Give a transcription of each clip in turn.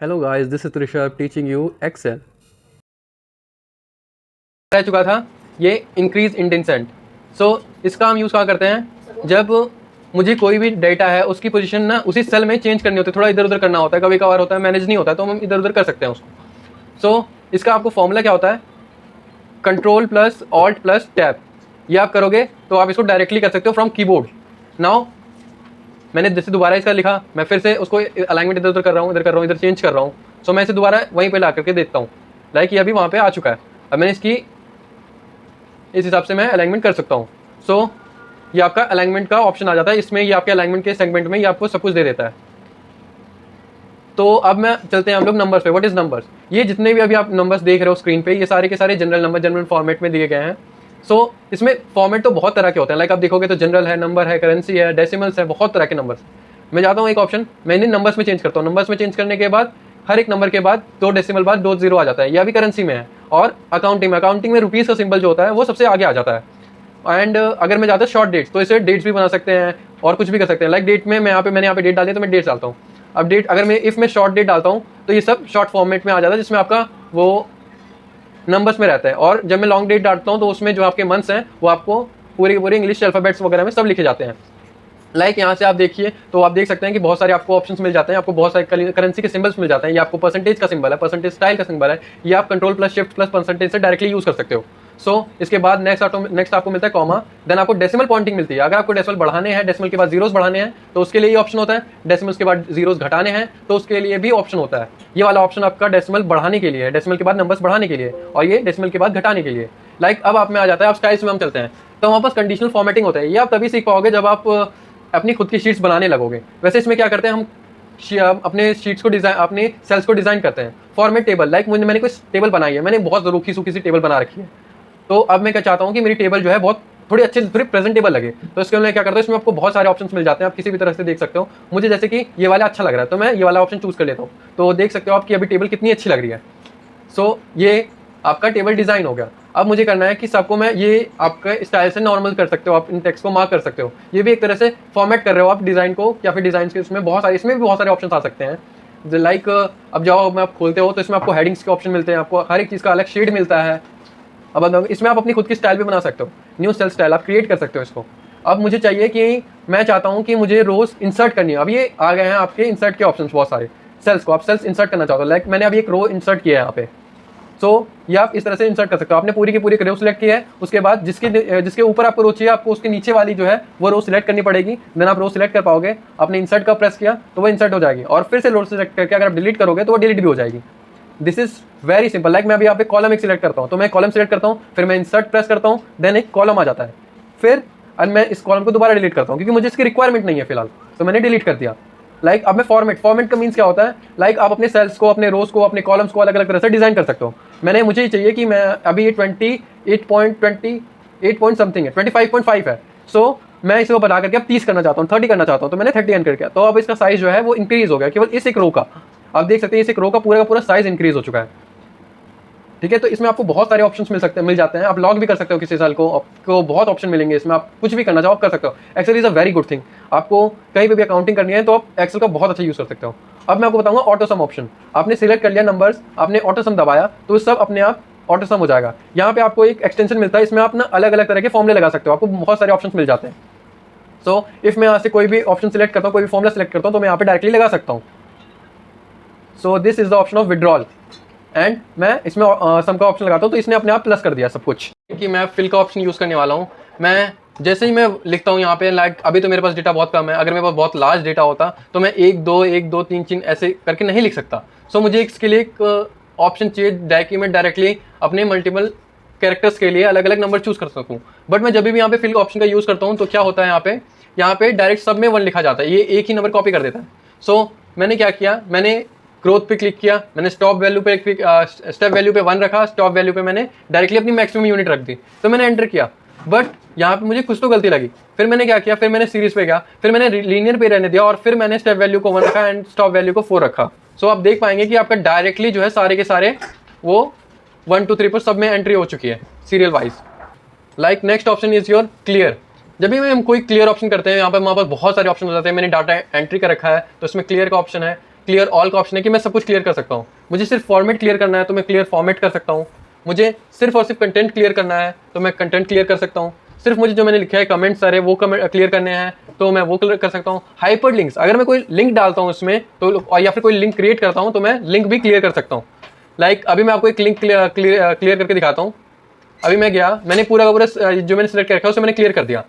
Hello guys, this is Rishabh teaching you Excel. रह चुका था ये इंक्रीज इंडेंसेंट। सो इसका हम यूज़ कहाँ करते हैं, जब मुझे कोई भी डेटा है उसकी पोजीशन ना उसी सेल में चेंज करनी होती है, थोड़ा इधर उधर करना होता है, कभी कभार होता है मैनेज नहीं होता है, तो हम इधर उधर कर सकते हैं उसको। सो इसका आपको फॉर्मूला क्या होता है, control plus alt plus tab. ये आप करोगे तो आप इसको डायरेक्टली कर सकते हो फ्रॉम कीबोर्ड। नाउ मैंने जैसे दोबारा इसका लिखा, मैं फिर से उसको अलाइनमेंट इधर उधर कर रहा हूँ, इधर कर रहा हूँ, इधर चेंज कर रहा हूँ। सो मैं इसे दोबारा वहीं पे ला करके देखता हूँ, लाइक ये अभी वहाँ पे आ चुका है। अब मैंने इसकी इस हिसाब से मैं अलाइनमेंट कर सकता हूँ। सो ये आपका अलाइनमेंट का ऑप्शन आ जाता है इसमें, ये आपके अलाइनमेंट के सेगमेंट में ये आपको सब कुछ दे देता है। तो अब मैं चलते हैं हम लोग नंबर्स पे। What is numbers? ये जितने भी अभी आप नंबर्स देख रहे हो स्क्रीन पे, ये सारे के सारे जनरल नंबर जनरल फॉर्मेट में दिए गए हैं। सो इसमें फॉर्मेट तो बहुत तरह के होते हैं, लाइक आप देखोगे तो जनरल है, नंबर है, करेंसी है, डेसिमल्स है, बहुत तरह के नंबर्स। मैं जाता हूँ एक ऑप्शन, मैं इन्हें नंबर्स में चेंज करता हूँ। नंबर्स में चेंज करने के बाद हर एक नंबर के बाद 2 डेसिमल बाद 2 जीरो आ जाता है, ये अभी करेंसी में है। और अकाउंटिंग में रुपीज़ का सिंबल जो होता है वो सबसे आगे आ जाता है। एंड अगर मैं जाता हूँ शॉर्ट डेट्स, तो इसे डेट्स भी बना सकते हैं और कुछ भी कर सकते हैं। लाइक डेट में मैंने यहाँ पे डेट डाली है तो मैं डेट्स डालता हूँ। अब डेट अगर मैं इफ मैं शॉर्ट डेट डालता हूँ तो ये सब शॉर्ट फॉर्मेट में आ जाता है, जिसमें आपका वो नंबर्स में रहता है। और जब मैं लॉन्ग डेट डालता हूँ तो उसमें जो आपके मंथ्स हैं वो आपको पूरे के पूरे इंग्लिश अल्फाबेट्स वगैरह में सब लिखे जाते हैं। लाइक यहाँ से आप देखिए तो आप देख सकते हैं कि बहुत सारे आपको ऑप्शंस मिल जाते हैं, आपको बहुत सारे करेंसी के सिंबल्स मिल जाते हैं। ये आपको परसेंटेज का सिंबल है, परसेंटेज स्टाइल का सिंबल है, ये आप control plus shift plus percentage से डायरेक्टली यूज कर सकते हो। सो इसके बाद नेक्स्ट आपको मिलता है कॉमा, देन आपको डेसिमल पॉइंटिंग मिलती है। अगर आपको डेसिमल बढ़ाने हैं, डेसिमल के बाद जीरोस बढ़ाने हैं तो उसके लिए ये ऑप्शन होता है। डेसिमल्स के बाद जीरोस घटाने हैं तो उसके लिए भी ऑप्शन होता है। ये वाला ऑप्शन आपका डेसिमल बढ़ाने के लिए है, डेसिमल के बाद नंबर्स बढ़ाने के लिए, और ये डेसिमल के बाद घटाने के लिए। लाइक अब आप में आ जाता है, अब स्टाइल्स में हम चलते हैं तो हमारे पास कंडीशनल फॉर्मेटिंग होता है। ये आप तभी सीख पाओगे जब आप अपनी खुद की शीट्स बनाने लगोगे। वैसे इसमें क्या करते हैं, हम अपने शीट्स को डिजाइन, अपने सेल्स को डिजाइन करते हैं। फॉर्मेट टेबल, लाइक मैंने कोई टेबल बनाई है, मैंने बहुत रूखी सूखी सी टेबल बना रखी है। तो अब मैं क्या चाहता हूँ कि मेरी टेबल जो है बहुत थोड़ी अच्छी, थोड़ी प्रेजेंटेबल लगे। तो इसके लिए क्या करता हूँ, इसमें आपको बहुत सारे ऑप्शंस मिल जाते हैं, आप किसी भी तरह से देख सकते हो। मुझे जैसे कि ये वाला अच्छा लग रहा है तो मैं ये वाला ऑप्शन चूज कर लेता हूँ। तो देख सकते हो आपकी अभी टेबल कितनी अच्छी लग रही है। सो ये आपका टेबल डिजाइन हो गया। अब मुझे करना है कि सबको मैं ये आपका स्टाइल से नॉर्मल कर सकते हो, आप इन टेक्स्ट को मार्क कर सकते हो। ये भी एक तरह से फॉर्मेट कर रहे हो आप डिजाइन को, या फिर डिजाइन के इसमें बहुत सारे, इसमें भी बहुत सारे ऑप्शन आ सकते हैं। लाइक अब जाओ मैं आप खोलते हो तो इसमें आपको हेडिंग्स के ऑप्शन मिलते हैं, आपको हर एक चीज़ का अलग शेड मिलता है। अब इसमें आप अपनी खुद की स्टाइल भी बना सकते हो, न्यू सेल स्टाइल आप क्रिएट कर सकते हो इसको। अब मुझे चाहिए कि मैं चाहता हूँ कि मुझे रोज इंसर्ट करनी है। अब ये आ गए हैं आपके इंसर्ट के ऑप्शन बहुत सारे। सेल्स को आप सेल्स इंसर्ट करना चाहते हो, लाइक मैंने अभी एक रो इंसर्ट किया है यहाँ पे। सो ये आप इस तरह से इंसर्ट कर सकते हो। आपने पूरी की पूरी रो सिलेक्ट की है, उसके बाद जिसके ऊपर आपको रो चाहिए, आपको उसके नीचे वाली जो है वो रो सिलेक्ट करनी पड़ेगी। देन आप रो सिलेक्ट कर पाओगे। आपने इंसर्ट का प्रेस किया तो वो इंसर्ट हो जाएगी, और फिर से रो सिलेक्ट करके अगर आप डिलीट करोगे तो वो डिलीट भी हो जाएगी। This is very simple. Like मैं अभी यहाँ पे कॉलम एक सिलेक्ट करता हूँ, तो मैं कॉलम सिलेक्ट करता हूँ, फिर मैं इंसर्ट प्रेस करता हूँ, देन एक कॉलम आ जाता है। फिर मैं इस कॉलम को दोबारा डिलीट करता हूँ क्योंकि मुझे इसकी रिक्वायरमेंट नहीं है फिलहाल, तो मैंने डिलीट कर दिया। लाइक अब मैं फॉर्मेट का मीन्स क्या होता है, लाइक आप अपने सेल्स को, अपने रोज को, अपने कॉलम्स को अलग अलग तरह से डिजाइन कर सकते हो। मुझे ये चाहिए कि मैं अभी ये 28 पॉइंट समथिंग है, 25.5 है। सो मैं इसको बना करके अब 30 करना चाहता हूँ, 30 करना चाहता हूँ, तो मैंने 30 एंटर किया। तो अब इसका साइज जो है वो इंक्रीज हो गया केवल इस एक रो का। आप देख सकते हैं इस एक रो का पूरा साइज इंक्रीज हो चुका है। ठीक है, तो इसमें आपको बहुत सारे ऑप्शंस मिल जाते हैं। आप लॉग भी कर सकते हो किसी साल को, आपको बहुत ऑप्शन मिलेंगे इसमें, आप कुछ भी करना चाहो आप कर सकते हो। Excel is a very good thing. आपको कहीं पे भी अकाउंटिंग करनी है तो आप एक्सेल का बहुत अच्छा यूज कर सकते हो। अब मैं आपको बताऊंगा ऑटो सम ऑप्शन। आपने सिलेक्ट कर लिया नंबर्स, आपने ऑटो सम दबाया तो सब अपने आप ऑटो सम हो जाएगा। यहाँ पे आपको एक एक्सटेंशन मिलता है, इसमें आप ना अलग अलग तरह के फॉर्मुले लगा सकते हो, आपको बहुत सारे ऑप्शन मिल जाते हैं। सो इफ मैं यहाँ से कोई भी ऑप्शन सिलेक्ट करता हूँ, कोई भी फॉर्मुला सिलेक्ट करता हूँ, तो मैं यहाँ पे डायरेक्टली लगा सकता हूँ। So this is the option of withdrawal, and मैं इसमें सम का ऑप्शन लगाता हूँ तो इसने अपने आप प्लस कर दिया सब कुछ। कि मैं फिल का ऑप्शन यूज़ करने वाला हूँ। मैं जैसे ही मैं लिखता हूँ यहाँ पे, लाइक अभी तो मेरे पास डेटा बहुत कम है, अगर मेरे पास बहुत लार्ज डेटा होता तो मैं 1 2 3 ऐसे करके नहीं लिख सकता। सो मुझे इसके लिए एक ऑप्शन चाहिए कि मैं डायरेक्टली अपने मल्टीपल कैरेक्टर्स के लिए अलग अलग नंबर चूज कर सकूँ। बट मैं जब भी यहाँ पे फिल ऑप्शन का यूज़ करता हूँ तो क्या होता है, यहाँ पे डायरेक्ट सब में 1 लिखा जाता है, ये एक ही नंबर कॉपी कर देता है। सो मैंने क्या किया, मैंने ग्रोथ पे क्लिक किया, मैंने स्टॉप वैल्यू पे स्टेप वैल्यू पे 1 रखा, स्टॉप वैल्यू पे मैंने डायरेक्टली अपनी मैक्सिमम यूनिट रख दी, तो मैंने एंटर किया। बट यहाँ पे मुझे कुछ तो गलती लगी। फिर मैंने क्या किया, फिर मैंने सीरीज पे गया, फिर मैंने लीनियर पे रहने दिया, और फिर मैंने स्टेप वैल्यू को 1 रखा एंड स्टॉप वैल्यू को 4 रखा। सो आप देख पाएंगे कि आपका डायरेक्टली जो है सारे के सारे वो 1 2 3 पर सब में एंट्री हो चुकी है serial wise. Like next option is your clear. जब भी हम कोई क्लियर ऑप्शन करते हैं, यहाँ पर हमारे पास बहुत सारे ऑप्शन हो जाते हैं। मैंने डाटा एंट्री का रखा है तो इसमें क्लियर का ऑप्शन है, क्लियर ऑल का ऑप्शन है कि मैं सब कुछ क्लियर कर सकता हूँ। मुझे सिर्फ फॉर्मेट क्लियर करना है तो मैं क्लियर फॉर्मेट कर सकता हूँ। मुझे सिर्फ और सिर्फ कंटेंट क्लियर करना है तो मैं कंटेंट क्लियर कर सकता हूँ। सिर्फ मुझे जो मैंने लिखा है कमेंट्स सारे वो क्लियर करने हैं तो मैं वो क्लियर कर सकता हूँ। हाइपर लिंक्स, अगर मैं कोई लिंक डालता हूँ उसमें तो या फिर कोई लिंक क्रिएट करता हूँ तो मैं लिंक भी क्लियर कर सकता हूँ। लाइक अभी मैं आपको एक लिंक क्लियर करके दिखाता हूँ। अभी मैं गया, मैंने पूरा का पूरा जो मैंने सिलेक्ट कर रखा है उसे मैंने क्लियर कर दिया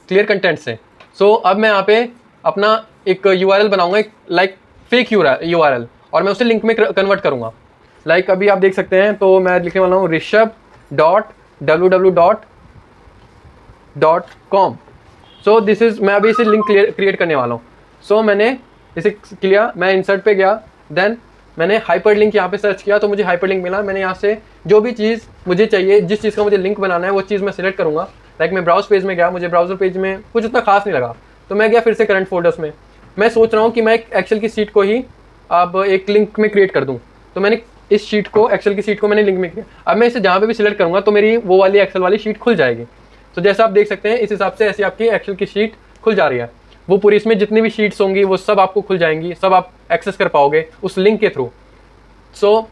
क्लियर कंटेंट से। सो अब मैं यहाँ पे अपना एक URL बनाऊंगा, एक लाइक फेक URL, और मैं उसे लिंक में कन्वर्ट करूंगा। लाइक अभी आप देख सकते हैं, तो मैं लिखने वाला हूँ rishabh.www.com। सो दिस इज, मैं अभी इसे लिंक क्रिएट करने वाला हूँ। सो मैंने इसे किया, मैं इंसर्ट पे गया, देन मैंने हाइपर लिंक यहाँ पे सर्च किया तो मुझे हाइपर लिंक मिला। मैंने यहाँ से जो भी चीज़ मुझे चाहिए, जिस चीज़ का मुझे लिंक बनाना है वो चीज़ मैं सिलेक्ट करूँगा। लाइक मैं ब्राउज पेज में गया, मुझे ब्राउजर पेज में कुछ उतना खास नहीं लगा तो मैं गया फिर से करंट फोल्डर्स में। मैं सोच रहा हूँ कि मैं एक एक्सेल की शीट को ही अब एक लिंक में क्रिएट कर दूँ, तो मैंने इस शीट को, एक्सेल की शीट को मैंने लिंक में किया। अब मैं इसे जहाँ पे भी सिलेक्ट करूँगा तो मेरी वो वाली एक्सेल वाली शीट खुल जाएगी। तो जैसा आप देख सकते हैं इस हिसाब से ऐसी आपकी एक्सेल की शीट खुल जा रही है। वो पूरी इसमें जितनी भी शीट्स होंगी वो सब आपको खुल जाएंगी, सब आप एक्सेस कर पाओगे उस लिंक के थ्रू। सो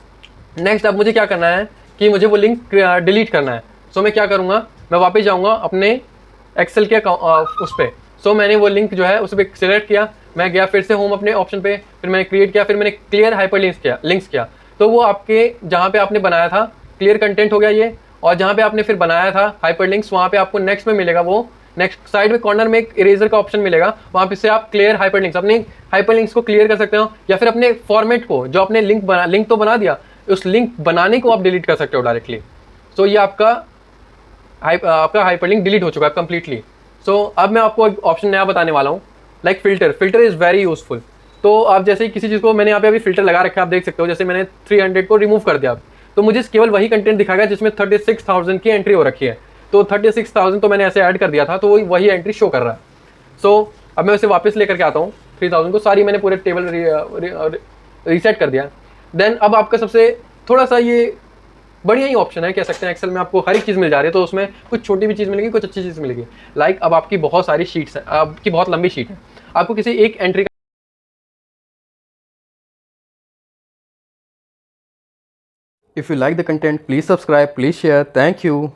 नेक्स्ट अब मुझे क्या करना है कि मुझे वो लिंक डिलीट करना है। सो मैं क्या करूँगा, मैं वापस जाऊँगा अपने एक्सेल के उस पर। सो मैंने वो लिंक जो है उस पर सिलेक्ट किया, मैं गया फिर से होम अपने ऑप्शन पे, फिर मैंने क्रिएट किया, फिर मैंने क्लियर हाइपर लिंक्स किया। तो वो आपके जहाँ पे आपने बनाया था क्लियर कंटेंट हो गया ये, और जहाँ पे आपने फिर बनाया था हाइपर लिंक्स वहाँ पे आपको नेक्स्ट में मिलेगा, वो नेक्स्ट साइड में कॉर्नर में एक इरेजर का ऑप्शन मिलेगा, वहाँ पे से आप क्लियर हाइपर लिंक्स, अपने हाइपर लिंक्स को क्लियर कर सकते हो, या फिर अपने फॉर्मेट को, जो आपने लिंक तो बना दिया, उस लिंक बनाने को आप डिलीट कर सकते हो डायरेक्टली। सो ये आपका हाइपर लिंक डिलीट हो चुका है कंप्लीटली। सो अब मैं आपको एक ऑप्शन नया बताने वाला हूँ, like filter is very useful. तो आप जैसे ही किसी चीज़ को, मैंने यहाँ पे अभी फिल्टर लगा रखा है, आप देख सकते हो, जैसे मैंने 300 को रिमूव कर दिया, तो मुझे केवल वही कंटेंट दिखाएगा जिसमें 36,000 की एंट्री हो रखी है। तो 36,000 तो मैंने ऐसे ऐड कर दिया था, तो वही एंट्री शो कर रहा है। सो अब मैं उसे वापस लेकर के आता हूँ 3000 को, सारी मैंने पूरे टेबल रीसेट कर दिया। देन अब आपका सबसे थोड़ा सा ये बढ़िया ही ऑप्शन है, कह सकते हैं एक्सेल में आपको हर एक चीज़ मिल जा रही है, तो उसमें कुछ छोटी भी चीज़ मिलेगी, कुछ अच्छी चीज़ मिलेगी। लाइक अब आपकी बहुत सारी शीट्स हैं, आपकी बहुत लंबी शीट है, आपको किसी एक एंट्री का, if you like the content please subscribe, please share, thank you.